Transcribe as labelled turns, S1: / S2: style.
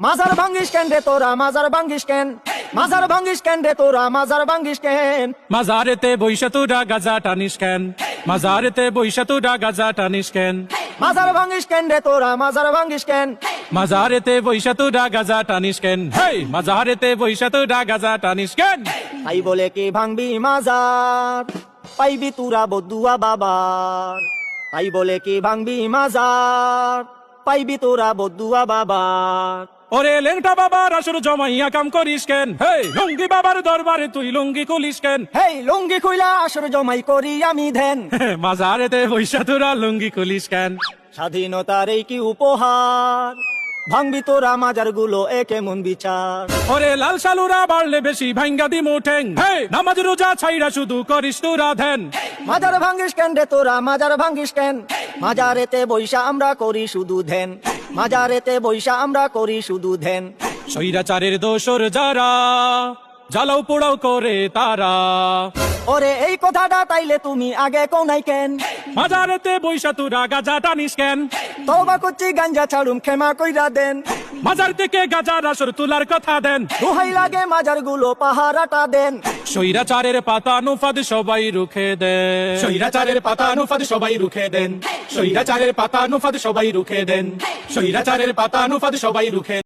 S1: মাজার ভাঙ্গিস কেন রে তোরা মাজার ভাঙ্গিস কেন মাজার ভাঙ্গিস কেন রে তোরা মাজার ভাঙ্গিস কেন
S2: মাজারেতে বইসা তুরা গাজা টানিস কেন মাজারেতে বইসা তুরা গাজা টানিস কেন
S1: মাজার ভাঙ্গিস কেন রে তোরা মাজার ভাঙ্গিস কেন
S2: মাজারেতে বইসা তুরা গাজা টানিস কেন হেই মাজারেতে বইসা তুরা গাজা টানিস কেন
S1: তাই বলে কি ভাঙবি মাজার পাইবি তুরা বদুয়া বাবার তাই বলে কি ভাঙবি মাজার পাইবি তোরা বদুয়া বাবার
S2: ওরে লেংটা বাবার আসর জমাইয়া কাম করিস কেন হেই লুঙ্গি বাবার দরবারে তুই লুঙ্গি খুলিস কেন
S1: হেই লুঙ্গি খুইলা আসর জমাই করি আমি ধ্যান
S2: মাজারেতে বইসা তুরা লুঙ্গি খুলিস কেন
S1: স্বাধীনতার এই কি উপহার ভাঙবি তোরা মাজার গুলো একে মন বিচার
S2: ওরে লাল সালুরা বাড়লে বেশি ভাঙ্গা দি মুঠেং হে নামাজ রোজা ছাইরা শুধু করিস তোরা ধ্যান
S1: মাজার ভাঙ্গিস কেন রে তোরা মাজার ভাঙ্গিস কেন মাজারেতে বৈশা আমরা করি শুধু ধ্যান মাজারেতে বৈশা আমরা করি শুধু ধ্যান
S2: স্বৈরাচারের দোসর যারা জ্বালাও পোড়াও করে তারা
S1: ওরে এই কথাটা তাইলে তুমি আগে কোনাই কেন
S2: মাজারেতে বইসা তুরা গাজা টানিস কেন
S1: তওবা করছি গাঞ্জা ছাড়ুম ক্ষমা কইরা দেন
S2: মাজার থেকে গাজার আসর তুলার কথা দেন
S1: দোহাই লাগে মাজার গুলো পাহারাটা দেন
S2: স্বৈরাচারের পাতা নুফাদ সবাই রুখে দেন স্বৈরাচারের পাতা নুফাদ সবাই রুখে দেন স্বৈরাচারের পাতা নুফাদ সবাই রুখে দেন স্বৈরাচারের পাতা নুফাদ সবাই রুখে